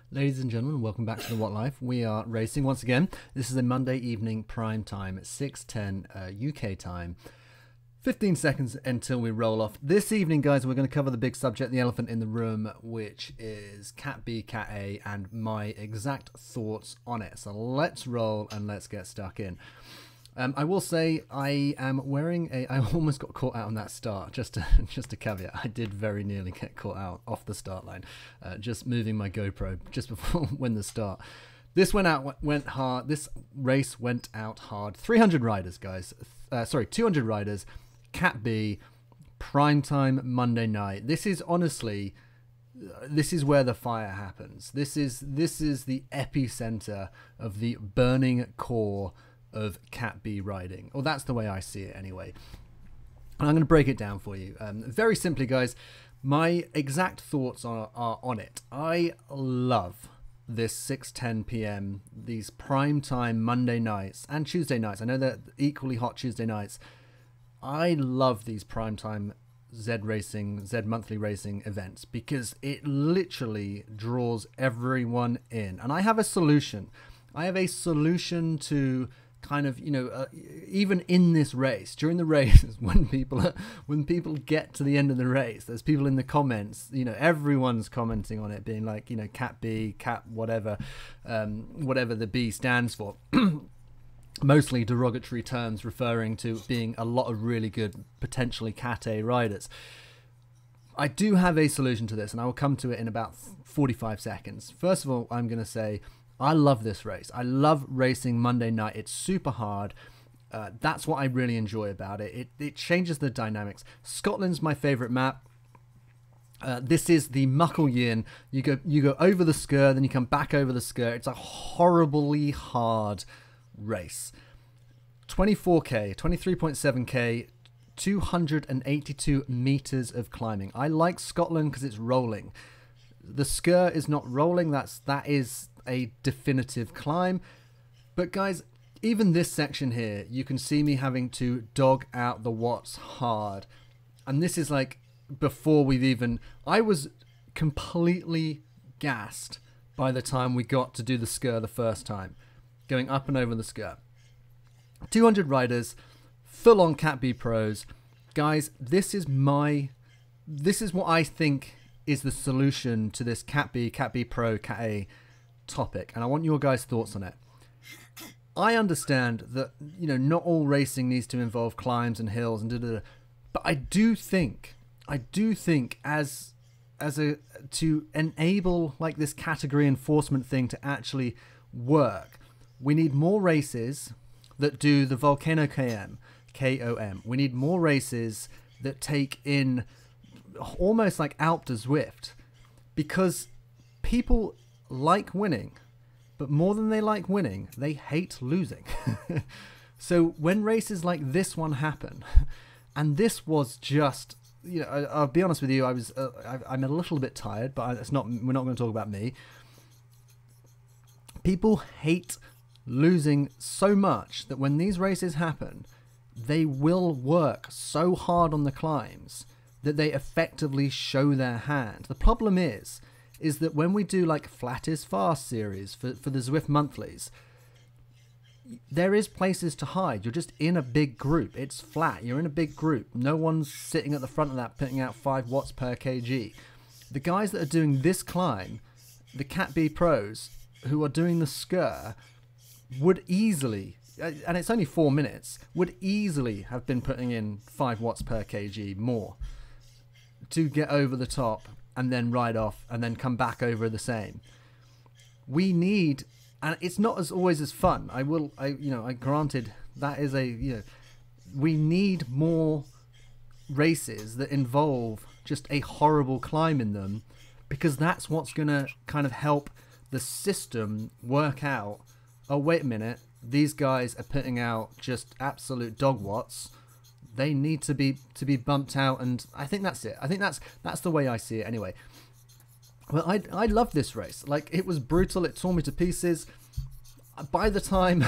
Ladies and gentlemen, welcome back to the What Life. We are racing once again. This is a Monday evening prime time at 6:10 UK time. 15 seconds until we roll off. This evening, guys, we're going to cover the big subject, the elephant in the room, which is Cat B, Cat A, and my exact thoughts on it. So let's roll and let's get stuck in. I will say I am wearing a... I almost got caught out on that start, just a caveat. I did very nearly get caught out off the start line, just moving my GoPro just before when the start. This went hard. This race went out hard. 300 riders, guys. 200 riders. Cat B, primetime Monday night. This is honestly... This is where the fire happens. This is the epicenter of the burning core of Cat B riding, or that's the way I see it anyway. And I'm going to break it down for you very simply, guys. My exact thoughts are on it. I love this 6:10 p.m. these prime time Monday nights and Tuesday nights. I know they're equally hot Tuesday nights. I love these prime time Z monthly racing events because it literally draws everyone in. And I have a solution. I have a solution to kind of, even in this race, during the race, when people get to the end of the race, there's people in the comments, everyone's commenting on it, being like, Cat B, Cat whatever, whatever the B stands for. Mostly derogatory terms referring to being a lot of really good, potentially Cat A riders. I do have a solution to this, and I will come to it in about 45 seconds. First of all, I'm going to say, I love this race. I love racing Monday night. It's super hard. That's what I really enjoy about it. It changes the dynamics. Scotland's my favourite map. This is the Muckle Yin. You go over the Sgurr, then you come back over the Sgurr. It's a horribly hard race. 24k, 23.7k, 282 meters of climbing. I like Scotland because it's rolling. The Sgurr is not rolling. That is a definitive climb. But guys, even this section here, you can see me having to dog out the watts hard. And this is like before we've even... I was completely gassed by the time we got to do the Sgurr the first time. Going up and over the Sgurr. 200 riders, full on Cat B pros. Guys, this is what I think is the solution to this Cat B Pro, Cat A topic, and I want your guys' thoughts on it. I understand that not all racing needs to involve climbs and hills and but I do think as to enable like this category enforcement thing to actually work, we need more races that do the Volcano KOM. We need more races that take in almost like Alp to Zwift, because people like winning, but more than they like winning, they hate losing. So when races like this one happen, and this was just, I'll be honest with you, I'm a little bit tired, but we're not going to talk about me. People hate losing so much that when these races happen, they will work so hard on the climbs that they effectively show their hand. The problem is that when we do like Flat is Fast series for the Zwift monthlies, there is places to hide. You're just in a big group. It's flat. You're in a big group. No one's sitting at the front of that putting out 5 watts per kg. The guys that are doing this climb, the Cat B pros who are doing the Sgurr, would easily, and it's only 4 minutes, would easily have been putting in 5 watts per kg more to get over the top and then ride off and then come back over the same. We need, and it's not always as fun. I granted that is we need more races that involve just a horrible climb in them, because that's what's going to kind of help the system work out. Oh, wait a minute, these guys are putting out just absolute dog watts. They need to be bumped out, and I think that's it. I think that's the way I see it anyway. Well, I love this race. Like, it was brutal. It tore me to pieces. By the time,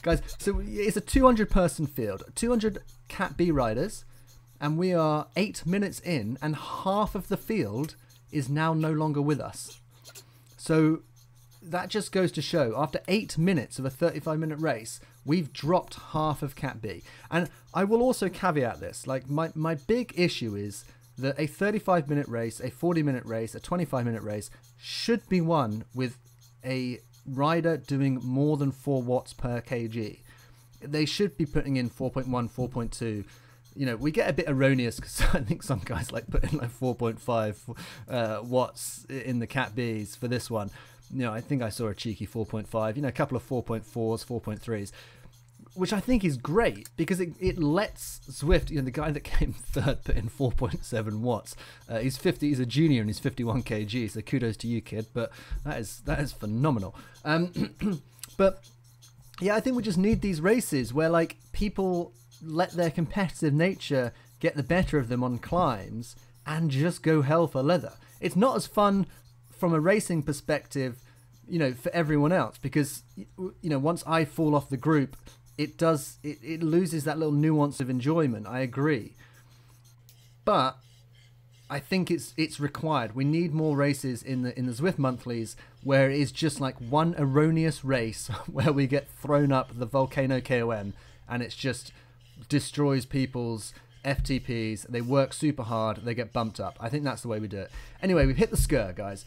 guys, so it's a 200 person field, 200 Cat B riders, and we are 8 minutes in, and half of the field is now no longer with us. So that just goes to show, after 8 minutes of a 35-minute race, we've dropped half of Cat B. And I will also caveat this, like my big issue is that a 35-minute race, a 40-minute race, a 25-minute race should be won with a rider doing more than 4 watts per kg. They should be putting in 4.1, 4.2. You know, we get a bit erroneous because I think some guys like put in like 4.5 watts in the Cat Bs for this one. You know, I think I saw a cheeky 4.5, you know, a couple of 4.4s, 4.3s, which I think is great because it lets Zwift, you know, the guy that came third put in 4.7 watts. He's a junior and he's 51 kg, so kudos to you, kid, but that is phenomenal. But yeah, I think we just need these races where like people let their competitive nature get the better of them on climbs and just go hell for leather. It's not as fun from a racing perspective, you know, for everyone else, because, you know, once I fall off the group, it loses that little nuance of enjoyment. I agree, but I think it's required. We need more races in the Zwift monthlies where it is just like one erroneous race where we get thrown up the volcano KOM and it's just destroys people's FTPs. They work super hard, they get bumped up. I think that's the way we do it. Anyway, we've hit the Sgurr, guys.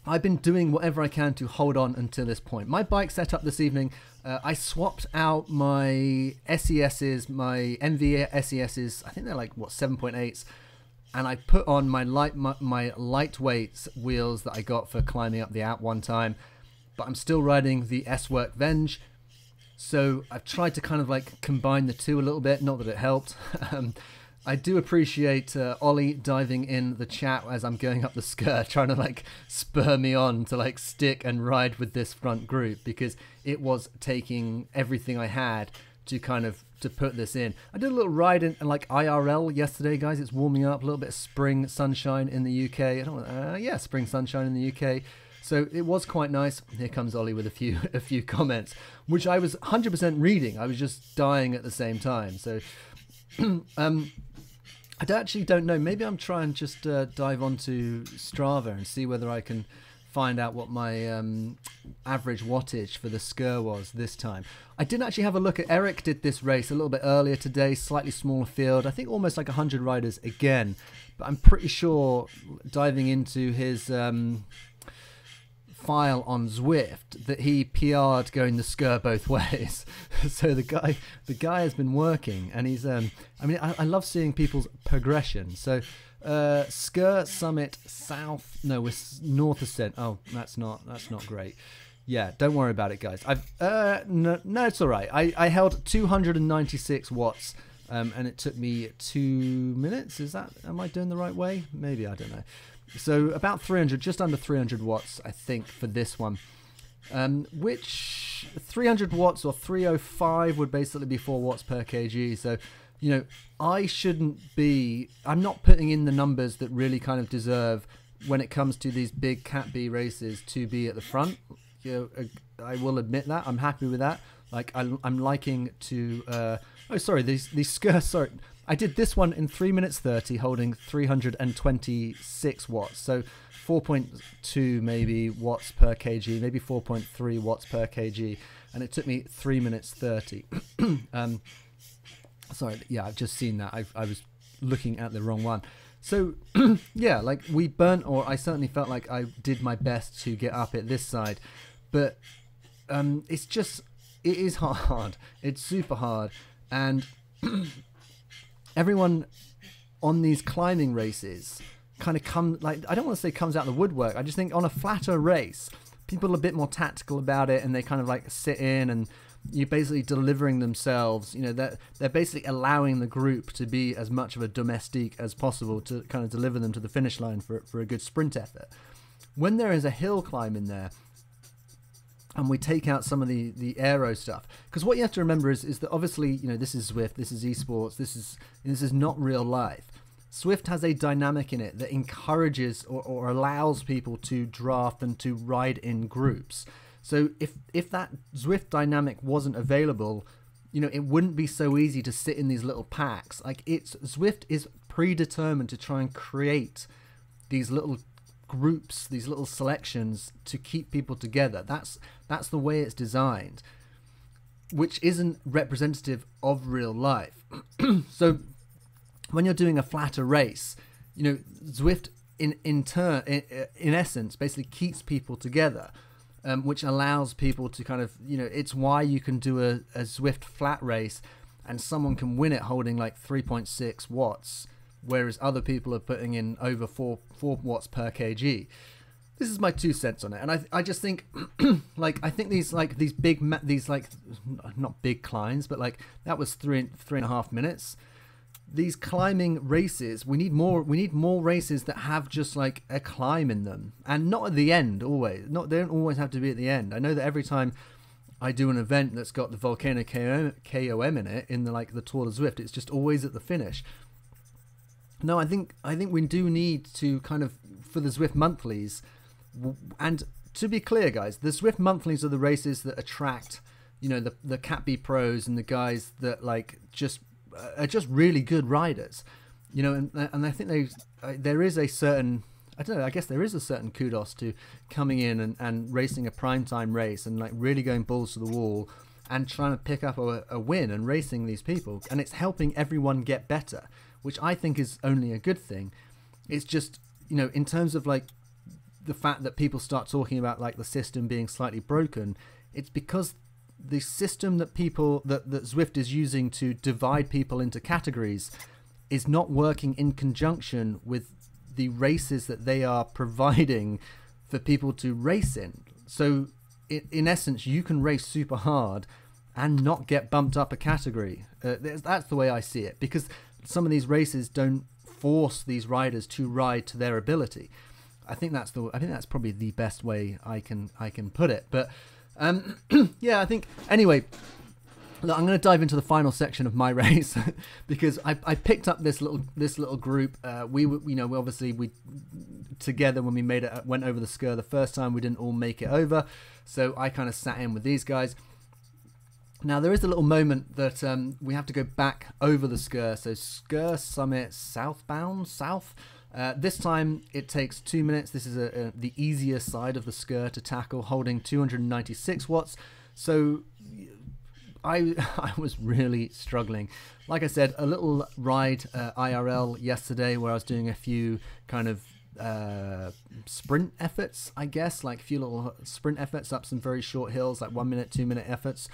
I've been doing whatever I can to hold on until this point. My bike set up this evening, I swapped out my SESs, my MV SESs, I think they're like, what, 7.8s, and I put on my lightweight wheels that I got for climbing up the Alp one time, but I'm still riding the S-Work Venge. So I've tried to kind of like combine the two a little bit, not that it helped. I do appreciate Ollie diving in the chat as I'm going up the Sgurr, trying to like spur me on to like stick and ride with this front group, because it was taking everything I had to kind of to put this in. I did a little ride in like IRL yesterday, guys. It's warming up, a little bit of spring sunshine in the UK. Yeah, spring sunshine in the UK. So it was quite nice. Here comes Ollie with a few comments, which I was 100% reading. I was just dying at the same time. So I actually don't know. Maybe I'm trying just dive onto Strava and see whether I can find out what my average wattage for the Sgurr was this time. I didn't actually have a look at Eric did this race a little bit earlier today, slightly smaller field. I think almost like 100 riders again. But I'm pretty sure diving into his file on Zwift that he PR'd going the Sgurr both ways. So the guy has been working, and he's I mean, I love seeing people's progression. So Sgurr Summit South, no, we're North Ascent. Oh, that's not great. Yeah, don't worry about it, guys. No, it's all right. I held 296 watts, and it took me 2 minutes. Am I doing the right way? Maybe, I don't know. So about 300, just under 300 watts, I think, for this one. Which 300 watts or 305 would basically be 4 watts per kg. So, you know, I'm not putting in the numbers that really kind of deserve when it comes to these big Cat B races to be at the front. You know, I will admit that. I'm happy with that. Like, I'm liking to... these Sgurr, sorry. I did this one in 3 minutes 30, holding 326 watts. So 4.2 maybe watts per kg, maybe 4.3 watts per kg. And it took me 3 minutes 30. Sorry, yeah, I've just seen that. I was looking at the wrong one. So, yeah, like we burnt, or I certainly felt like I did my best to get up at this side. But it is hard. It's super hard. And... everyone on these climbing races kind of I don't want to say comes out of the woodwork. I just think on a flatter race, people are a bit more tactical about it, and they kind of like sit in, and you're basically delivering themselves. You know, they're basically allowing the group to be as much of a domestique as possible to kind of deliver them to the finish line for a good sprint effort. When there is a hill climb in there, and we take out some of the aero stuff, because what you have to remember is that obviously, you know, this is Zwift, this is esports, this is not real life. Zwift has a dynamic in it that encourages or allows people to draft and to ride in groups. So if that Zwift dynamic wasn't available, you know, it wouldn't be so easy to sit in these little packs. Like, Zwift is predetermined to try and create these little groups, these little selections to keep people together. That's the way it's designed, which isn't representative of real life. So when you're doing a flatter race, you know, Zwift in essence basically keeps people together, which allows people to kind of, you know, it's why you can do a Zwift flat race and someone can win it holding like 3.6 watts, whereas other people are putting in over 4 watts per kg. This is my 2 cents on it, and I just think like I think these big not big climbs, but like that was 3.5 minutes. These climbing races, we need more races that have just like a climb in them, and not at the end always. They don't always have to be at the end. I know that every time I do an event that's got the Volcano KOM in it, in the Tour de Zwift, it's just always at the finish. No, I think we do need to kind of, for the Zwift monthlies, and to be clear, guys, the Zwift monthlies are the races that attract, you know, the Cat B pros and the guys that like are just really good riders, you know, and I think there is a certain, I don't know, I guess there is a certain kudos to coming in and racing a primetime race and like really going balls to the wall and trying to pick up a win and racing these people, and it's helping everyone get better, which I think is only a good thing. It's just, you know, in terms of like the fact that people start talking about like the system being slightly broken, it's because the system that Zwift is using to divide people into categories is not working in conjunction with the races that they are providing for people to race in. So in essence, you can race super hard and not get bumped up a category. That's the way I see it, because some of these races don't force these riders to ride to their ability. I think that's probably the best way I can put it. But yeah, I think anyway. Look, I'm going to dive into the final section of my race because I picked up this little group. We together when we went over the Sgurr the first time. We didn't all make it over, so I kind of sat in with these guys. Now there is a little moment that we have to go back over the Sgurr. So Sgurr Summit southbound south. This time it takes 2 minutes. This is the easier side of the Sgurr to tackle, holding 296 watts. So I was really struggling. Like I said, a little ride IRL yesterday where I was doing a few kind of sprint efforts, I guess, like a few little sprint efforts up some very short hills, like 1 minute, 2 minute efforts.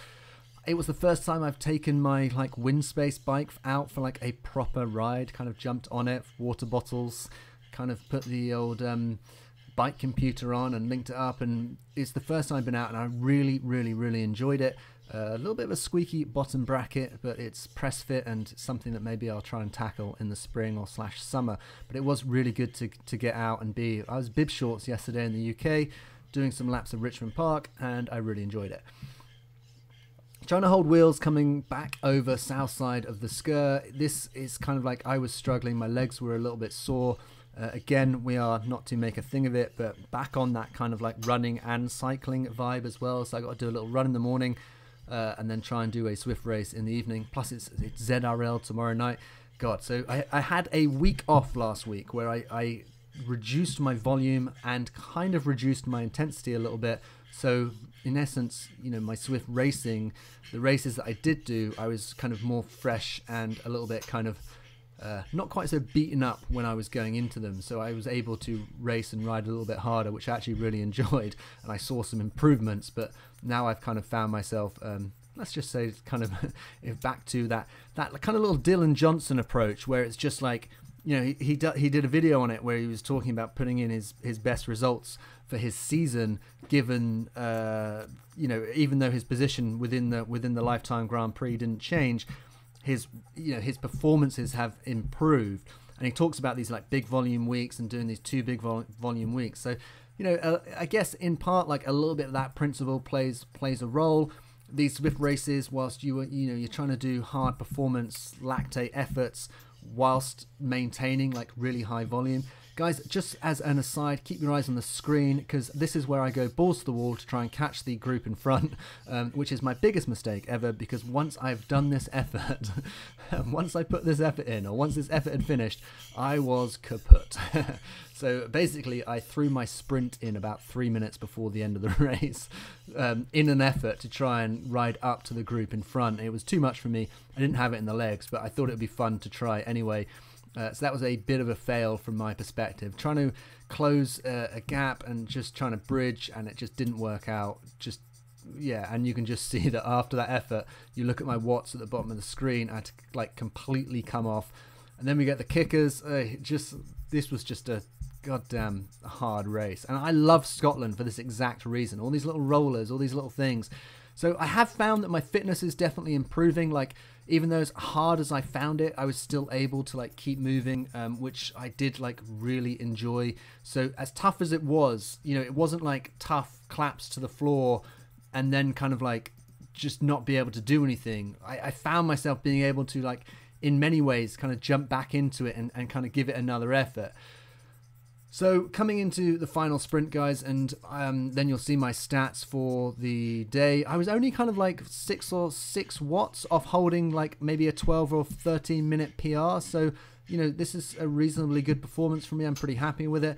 It was the first time I've taken my like Windspace bike out for like a proper ride, kind of jumped on it, water bottles, kind of put the old bike computer on and linked it up, and it's the first time I've been out and I really, really, really enjoyed it. A little bit of a squeaky bottom bracket, but it's press fit and something that maybe I'll try and tackle in the spring or / summer. But it was really good to get out and be. I was bib shorts yesterday in the UK, doing some laps of Richmond Park, and I really enjoyed it. Trying to hold wheels coming back over south side of the Sgurr. This is kind of like I was struggling. My legs were a little bit sore. Again, we are not to make a thing of it, but back on that kind of like running and cycling vibe as well. So I got to do a little run in the morning. And then try and do a Zwift race in the evening. Plus it's ZRL tomorrow night. God, so I had a week off last week where I reduced my volume and kind of reduced my intensity a little bit. So in essence, you know, my Zwift racing, the races that I did do, I was kind of more fresh and a little bit kind of not quite so beaten up when I was going into them. So I was able to race and ride a little bit harder, which I actually really enjoyed. And I saw some improvements, but now I've kind of found myself, let's just say, kind of back to that kind of little Dylan Johnson approach, where it's just like, you know, he did a video on it where he was talking about putting in his best results for his season, given you know, even though his position within the Lifetime Grand Prix didn't change, his performances have improved. And he talks about these like big volume weeks and doing these 2 big volume weeks. So, you know, I guess in part like a little bit of that principle plays a role. These Zwift races, whilst you're trying to do hard performance lactate efforts whilst maintaining like really high volume, Guys, just as an aside, keep your eyes on the screen, because this is where I go balls to the wall to try and catch the group in front, which is my biggest mistake ever, because once I've done this effort, once I put this effort in, or once this effort had finished, I was kaput. So basically, I threw my sprint in about 3 minutes before the end of the race in an effort to try and ride up to the group in front. It was too much for me. I didn't have it in the legs, but I thought it would be fun to try anyway. So that was a bit of a fail from my perspective, trying to close a gap and just trying to bridge, and it just didn't work out. Just, yeah, and you can just see that after that effort, you look at my watts at the bottom of the screen, I had to like completely come off. And then we get the kickers. This was just a goddamn hard race, and I love Scotland for this exact reason. All these little rollers, all these little things. So I have found that my fitness is definitely improving. Like, even though as hard as I found it, I was still able to like keep moving, which I did like really enjoy. So as tough as it was, you know, it wasn't like tough claps to the floor and then kind of like just not be able to do anything. I found myself being able to, like, in many ways kind of jump back into it and kind of give it another effort. So coming into the final sprint, guys, and then you'll see my stats for the day. I was only kind of like 6 watts off holding like maybe a 12 or 13 minute PR. So, you know, this is a reasonably good performance for me. I'm pretty happy with it.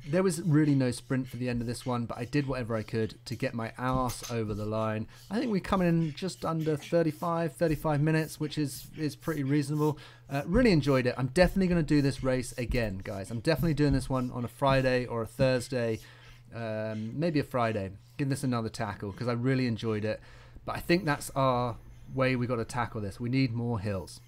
There was really no sprint for the end of this one, but I did whatever I could to get my ass over the line. I think we're coming in just under 35 minutes, which is pretty reasonable. Really enjoyed it. I'm definitely going to do this race again, guys. I'm definitely doing this one on a Friday or a Thursday, maybe a Friday. Give this another tackle because I really enjoyed it. But I think that's our way we got to tackle this. We need more hills.